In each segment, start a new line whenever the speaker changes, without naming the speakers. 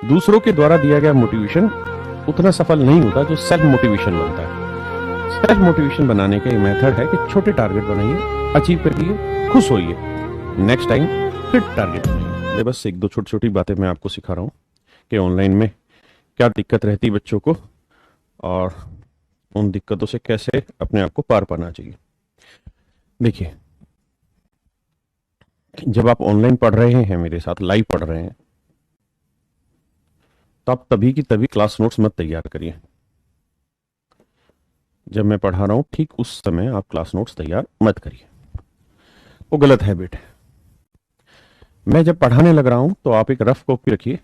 दूसरों के द्वारा दिया गया मोटिवेशन उतना सफल नहीं होता जो सेल्फ मोटिवेशन बनता है। सेल्फ मोटिवेशन बनाने का ये मेथड है कि छोटे टारगेट बनाइए, अचीव करिए, खुश होइए, नेक्स्ट टाइम फिर टारगेट बनाइए। ये बस एक दो छोटी छोटी बातें मैं आपको सिखा रहा हूँ कि ऑनलाइन में क्या दिक्कत रहती है बच्चों को और उन दिक्कतों से कैसे अपने आप को पार पाना चाहिए। देखिए, जब आप ऑनलाइन पढ़ रहे हैं, मेरे साथ लाइव पढ़ रहे हैं, तो आप तभी की तभी क्लास नोट्स मत तैयार करिए। जब मैं पढ़ा रहा हूं ठीक उस समय आप क्लास नोट्स तैयार मत करिए, वो गलत हैबिट है। मैं जब पढ़ाने लग रहा हूं तो आप एक रफ कॉपी रखिए,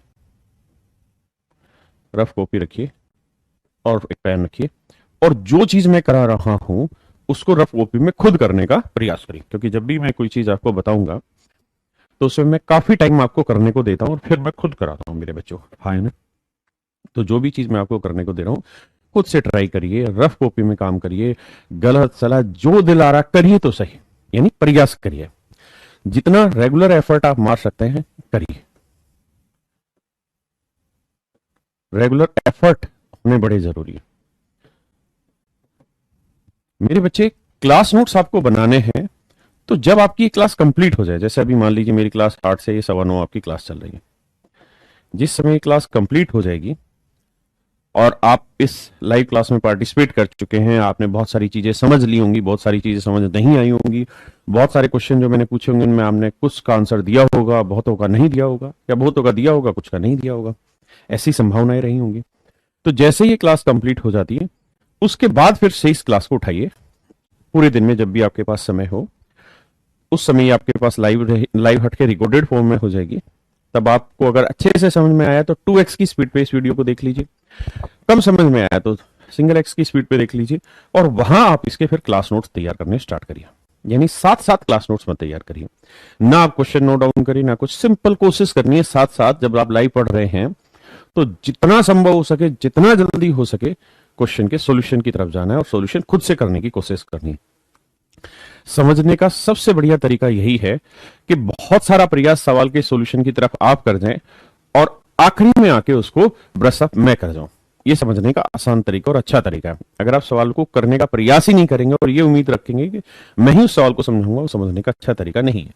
रफ कॉपी रखिए और एक पेन रखिए, और जो चीज मैं करा रहा हूं उसको रफ कॉपी में खुद करने का प्रयास करिए। क्योंकि जब भी मैं कोई चीज आपको बताऊंगा तो उसमें मैं काफी टाइम आपको करने को देता हूं और फिर मैं खुद कराता हूं मेरे बच्चों को। हाँ है ना? तो जो भी चीज मैं आपको करने को दे रहा हूं खुद से ट्राई करिए, रफ कॉपी में काम करिए, गलत सलाह जो दिल आ रहा करिए तो सही, यानी प्रयास करिए। जितना रेगुलर एफर्ट आप मार सकते हैं करिए। रेगुलर एफर्ट होने बड़े जरूरी है। मेरे बच्चे, क्लास नोट्स आपको बनाने हैं तो जब आपकी क्लास कंप्लीट हो जाए, जैसे अभी मान लीजिए मेरी क्लास 8 से 9:15 आपकी क्लास चल रही है, जिस समय क्लास कंप्लीट हो जाएगी और आप इस लाइव क्लास में पार्टिसिपेट कर चुके हैं, आपने बहुत सारी चीजें समझ ली होंगी, बहुत सारी चीजें समझ नहीं आई होंगी, बहुत सारे क्वेश्चन जो मैंने पूछे होंगे उनमें आपने कुछ का आंसर दिया होगा, बहुतों का नहीं दिया होगा, या बहुतों का दिया होगा, कुछ का नहीं दिया होगा, ऐसी संभावनाएं रही होंगी। तो जैसे ही ये क्लास कंप्लीट हो जाती है उसके बाद फिर से इस क्लास को उठाइए। पूरे दिन में जब भी आपके पास समय हो, उस समय आपके पास लाइव हट के रिकॉर्डेड फॉर्म में हो जाएगी। तब आपको अगर अच्छे से समझ में आया तो 2x की स्पीड पे इस वीडियो को देख लीजिए, कम समझ में आया तो सिंगल x की स्पीड पे देख लीजिए, और वहां आप इसके फिर क्लास नोट्स तैयार करने स्टार्ट करिए। यानी साथ साथ क्लास नोट्स मत तैयार करिए, ना आप क्वेश्चन नोट डाउन करिए, ना कुछ। सिंपल कोशिश करनी है साथ साथ जब आप लाइव पढ़ रहे हैं तो जितना संभव हो सके, जितना जल्दी हो सके, क्वेश्चन के सॉल्यूशन की तरफ जाना है और सॉल्यूशन खुद से करने की कोशिश करनी है। समझने का सबसे बढ़िया तरीका यही है कि बहुत सारा प्रयास सवाल के सॉल्यूशन की तरफ आप कर जाएं और आखिरी में आके उसको ब्रश अप मैं कर जाऊं। ये समझने का आसान तरीका और अच्छा तरीका है। अगर आप सवाल को करने का प्रयास ही नहीं करेंगे और ये उम्मीद रखेंगे कि मैं ही उस सवाल को समझूंगा, वो समझने का अच्छा तरीका नहीं है।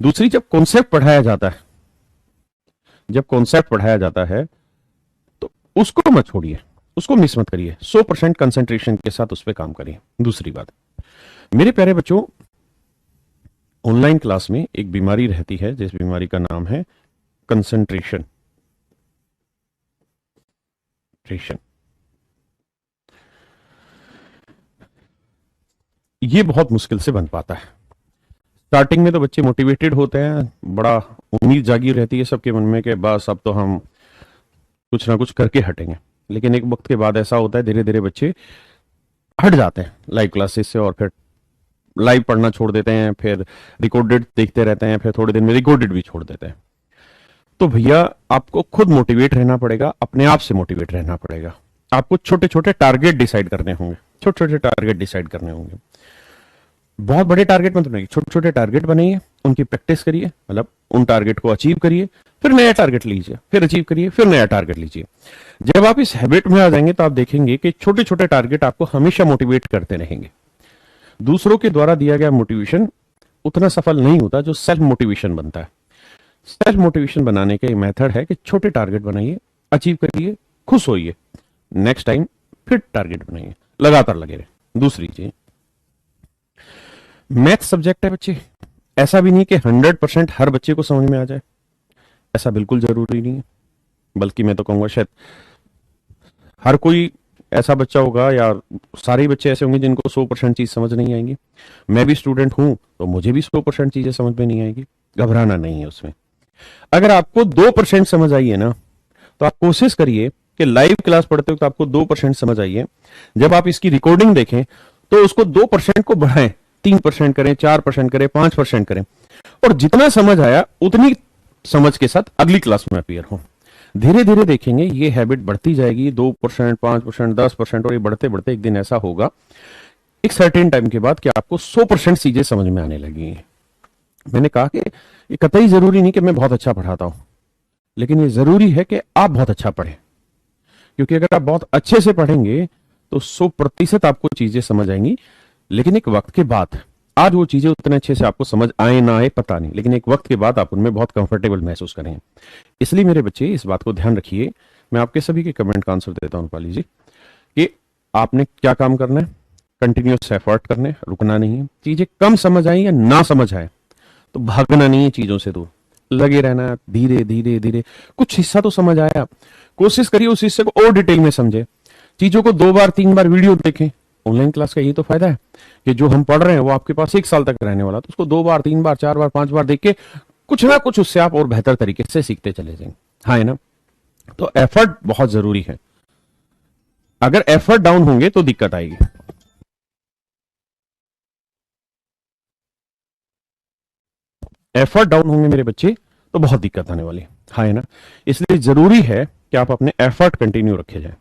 दूसरी, जब कॉन्सेप्ट पढ़ाया जाता है, जब कॉन्सेप्ट पढ़ाया जाता है तो उसको मत छोड़िए, उसको मिस मत करिए, 100% कंसंट्रेशन के साथ उस पर काम करिए। दूसरी बात, मेरे प्यारे बच्चों, ऑनलाइन क्लास में एक बीमारी रहती है जिस बीमारी का नाम है कंसंट्रेशन। ये बहुत मुश्किल से बन पाता है। स्टार्टिंग में तो बच्चे मोटिवेटेड होते हैं, बड़ा उम्मीद जागी रहती है सबके मन में कि बस अब तो हम कुछ ना कुछ करके हटेंगे। लेकिन एक वक्त के बाद ऐसा होता है, धीरे धीरे बच्चे हट जाते हैं लाइव क्लासेस से और फिर लाइव पढ़ना छोड़ देते हैं, फिर रिकॉर्डेड देखते रहते हैं, फिर थोड़े दिन में रिकॉर्डेड भी छोड़ देते हैं। तो भैया, आपको खुद मोटिवेट रहना पड़ेगा, अपने आप से मोटिवेट रहना पड़ेगा। आपको छोटे छोटे टारगेट डिसाइड करने होंगे, छोटे छोटे टारगेट डिसाइड करने होंगे। बहुत बड़े टारगेट मत बनाइए, छोटे छोटे टारगेट बनाइए, उनकी प्रैक्टिस करिए, मतलब उन टारगेट को अचीव करिए, फिर नया टारगेट लीजिए, फिर अचीव करिए, फिर नया टारगेट लीजिए। जब आप इस हैबिट में आ जाएंगे तो आप देखेंगे कि छोटे छोटे टारगेट आपको हमेशा मोटिवेट करते रहेंगे। दूसरों के द्वारा दिया गया मोटिवेशन उतना सफल नहीं होता जो सेल्फ मोटिवेशन बनता है। सेल्फ मोटिवेशन बनाने का एक मेथड है कि छोटे टारगेट बनाइए, अचीव करिए, खुश होइए, नेक्स्ट टाइम फिर टारगेट बनाइए, लगातार लगे रहे। दूसरी चीज, मैथ सब्जेक्ट है बच्चे, ऐसा भी नहीं कि 100% हर बच्चे को समझ में आ जाए, ऐसा बिल्कुल जरूरी नहीं है। बल्कि मैं तो कहूंगा शायद हर कोई ऐसा बच्चा होगा या सारे बच्चे ऐसे होंगे जिनको 100% चीज समझ नहीं आएंगी। मैं भी स्टूडेंट हूं तो मुझे भी 100% चीजें समझ में नहीं आएगी, घबराना नहीं है उसमें। अगर आपको 2% समझ आई है ना, तो आप कोशिश करिए कि लाइव क्लास पढ़ते हो तो आपको 2% समझ आई है, जब आप इसकी रिकॉर्डिंग देखें तो उसको 2% को बढ़ाएं, 3% करें, 4% करें, 5% करें, और जितना समझ आया उतनी समझ के साथ अगली क्लास में अपीयर हो। धीरे धीरे देखेंगे ये हैबिट बढ़ती जाएगी, 2%, 5%, 10%, और ये बढ़ते बढ़ते एक दिन ऐसा होगा एक सर्टेन टाइम के बाद कि आपको 100% चीजें समझ में आने लगी हैं। मैंने कहा कि ये कतई जरूरी नहीं कि मैं बहुत अच्छा पढ़ाता हूं, लेकिन ये जरूरी है कि आप बहुत अच्छा पढ़ें, क्योंकि अगर आप बहुत अच्छे से पढ़ेंगे तो 100% आपको चीजें समझ आएंगी। लेकिन एक वक्त के बाद, आज वो चीजें उतने अच्छे से आपको समझ आए ना आए पता नहीं, लेकिन एक वक्त के बाद आप उनमें बहुत कंफर्टेबल महसूस करेंगे। इसलिए मेरे बच्चे इस बात को ध्यान रखिए, मैं आपके सभी के कमेंट का आंसर देता हूं पाली जी, कि आपने क्या काम करना है, कंटिन्यूस एफर्ट करने, रुकना नहीं है। चीजें कम समझ आए या ना समझ आए तो भागना नहीं है चीजों से दूर, लगे रहना है, धीरे धीरे धीरे। कुछ हिस्सा तो समझ आया, कोशिश करिए उस हिस्से को और डिटेल में समझे, चीजों को 2 बार 3 बार वीडियो देखें। ऑनलाइन क्लास का ये तो फायदा है कि जो हम पढ़ रहे हैं वो आपके पास 1 साल तक रहने वाला, तो उसको 2 बार 3 बार 4 बार 5 बार देख के कुछ ना कुछ उससे आप और बेहतर तरीके से सीखते चले जाएंगे। हाँ है ना? तो एफर्ट बहुत जरूरी है, अगर एफर्ट डाउन होंगे तो दिक्कत आएगी। एफर्ट डाउन होंगे मेरे बच्चे तो बहुत दिक्कत आने वाली है। हाँ है ना? इसलिए जरूरी है कि आप अपने एफर्ट कंटिन्यू रखे जाए।